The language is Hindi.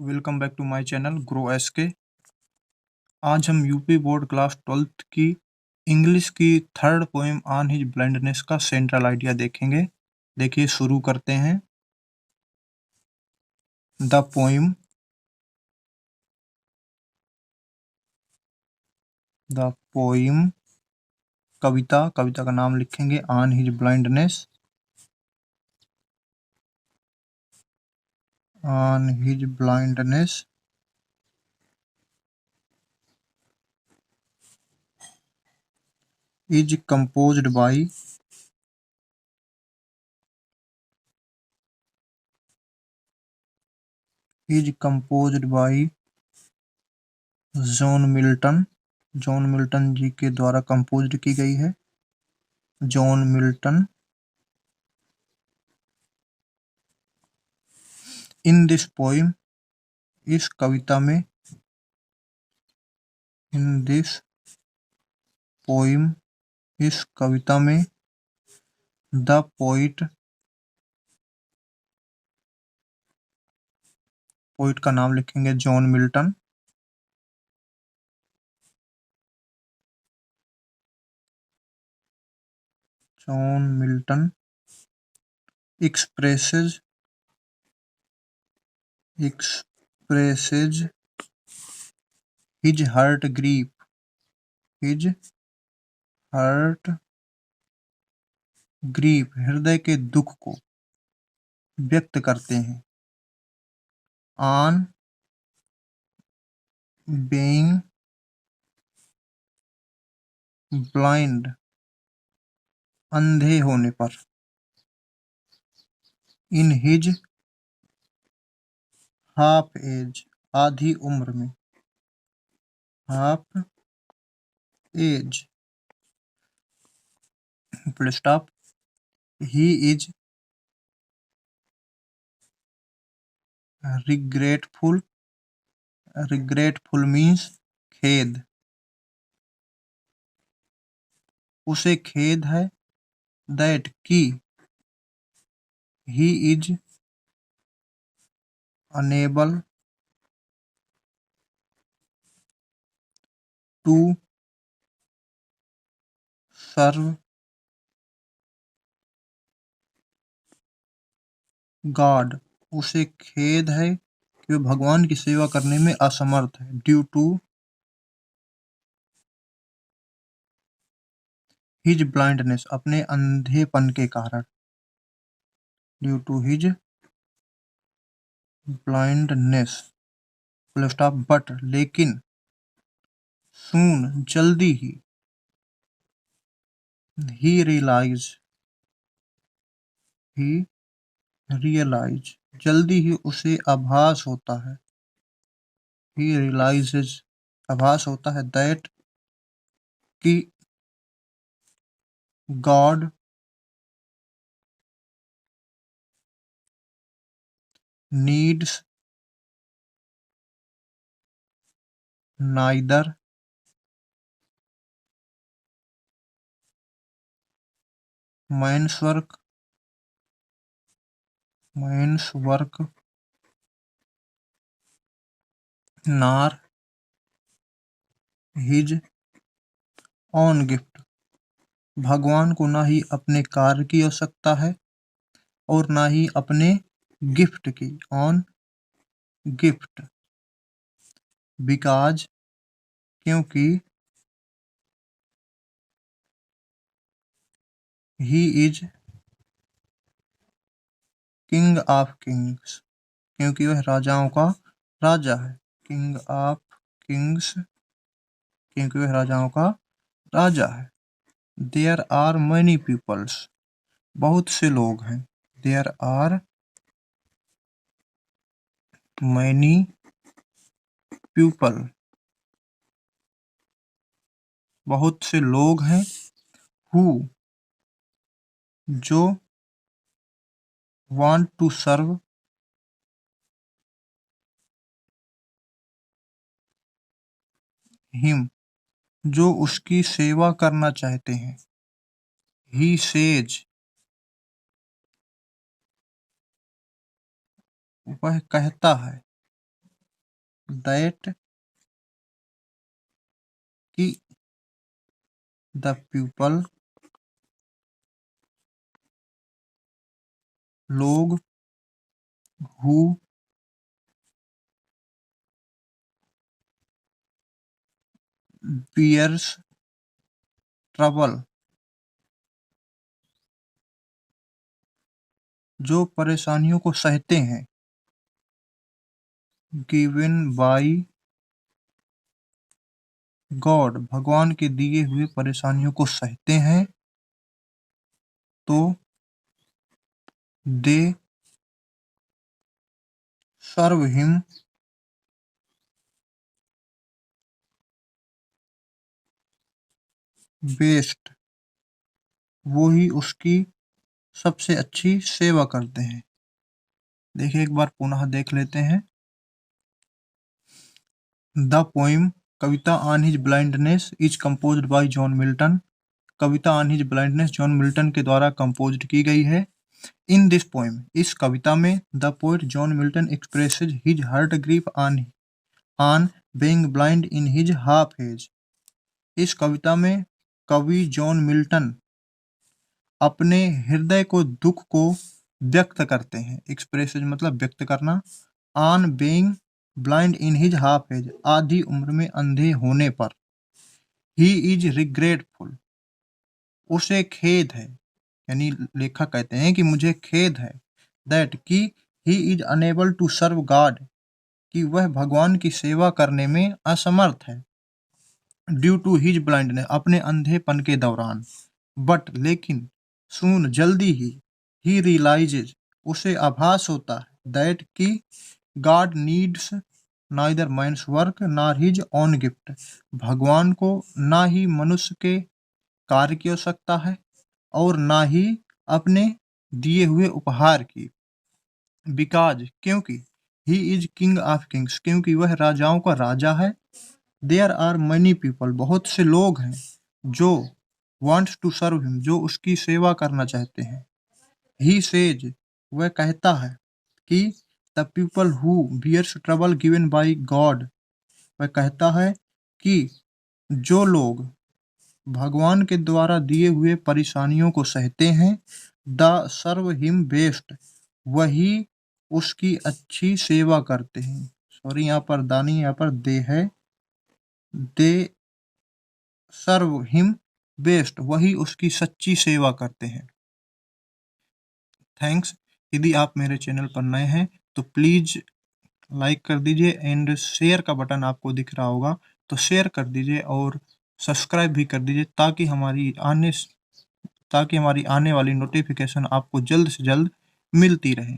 Welcome back to my channel Grow S K. आज हम यूपी बोर्ड क्लास 12th की इंग्लिश की third poem on his blindness का सेंट्रल आइडिया देखेंगे। देखिए, शुरू करते हैं। द पोएम कविता का नाम लिखेंगे on his blindness. Is composed by John Milton ji के द्वारा कंपोज्ड की गई है। John Milton. In this poem, इस कविता में, द पोइट का नाम लिखेंगे John Milton. expresses his heart grief, हृदय के दुख को व्यक्त करते हैं। ऑन being blind, अंधे होने पर। इन हिज हाफ एज, आधी उम्र में। Half age full stop. He is regretful means खेद। उसे खेद है। दैट की he is unable to serve God. उसे खेद है कि वह भगवान की सेवा करने में असमर्थ है। ड्यू टू हिज ब्लाइंडनेस, अपने अंधेपन के कारण। Due to his blindness full stop. But लेकिन, सून जल्दी ही, ही रियलाइज जल्दी ही उसे आभास होता है। ही रियलाइजेज आभास होता है। दैट कि God needs neither man's work nor his own gift. भगवान को ना ही अपने कार्य की आवश्यकता है और ना ही अपने गिफ्ट की। On gift. बिकॉज, क्योंकि, he is king of Kings, क्योंकि वह राजाओं का राजा है। किंग ऑफ किंग्स, क्योंकि वह राजाओं का राजा है। देयर आर मैनी पीपल्स, बहुत से लोग हैं। देयर आर मैनी पीपल, बहुत से लोग हैं। हु, जो, वांट टू सर्व, हिम, जो उसकी सेवा करना चाहते हैं। ही सेज, वह कहता है। दैट कि द पीपल लोग हु बियर्स ट्रबल, जो परेशानियों को सहते हैं, गिवन बाई गॉड, भगवान के दिए हुए परेशानियों को सहते हैं, तो दे सर्व हिम बेस्ट, वो ही उसकी सबसे अच्छी सेवा करते हैं। देखिए एक बार पुनः देख लेते हैं। The poem Kavita on his blindness is composed bye John Milton, Kavita on his blindness John Milton के द्वारा कंपोज्ड की गई है। इन दिस पोइम, इस कविता में the poet John Milton expresses his heart grief on being blind in his half age, इस कविता में कवि जॉन मिल्टन अपने हृदय को दुख को व्यक्त करते हैं। एक्सप्रेसेज मतलब व्यक्त करना। On being blind in his half age, आधी उम्र में अंधे होने पर। ही इज रिग्रेटफुल, उसे खेद है, यानी लेखक कहते हैं कि मुझे खेद है, दैट कि he is unable to serve God, कि वह भगवान की सेवा करने में असमर्थ है, ड्यू टू हिज ब्लाइंडनेस, अपने अंधेपन के दौरान। बट लेकिन सून, जल्दी ही रियलाइजेज, उसे आभास होता है, दैट कि God needs neither man's work nor his own gift, भगवान को ना ही मनुष्य के कार्य की आवश्यकता है और ना ही अपने दिए हुए उपहार की। बिकॉज, क्योंकि he is king of Kings, क्योंकि वह राजाओं का राजा है। देयर आर मनी पीपल, बहुत से लोग हैं जो वांट्स टू सर्व हिम, जो उसकी सेवा करना चाहते हैं। ही सेज, वह कहता है कि the people who bears trouble given by God, वह कहता है कि जो लोग भगवान के द्वारा दिए हुए परेशानियों को सहते हैं, द सर्व हिम बेस्ट, वही उसकी अच्छी सेवा करते हैं। सॉरी, यहाँ पर दानी, यहाँ पर दे है, दे सर्व हिम बेस्ट, वही उसकी सच्ची सेवा करते हैं। थैंक्स। यदि आप मेरे चैनल पर नए हैं तो प्लीज लाइक कर दीजिए एंड शेयर का बटन आपको दिख रहा होगा तो शेयर कर दीजिए और सब्सक्राइब भी कर दीजिए, ताकि हमारी आने वाली नोटिफिकेशन आपको जल्द से जल्द मिलती रहे।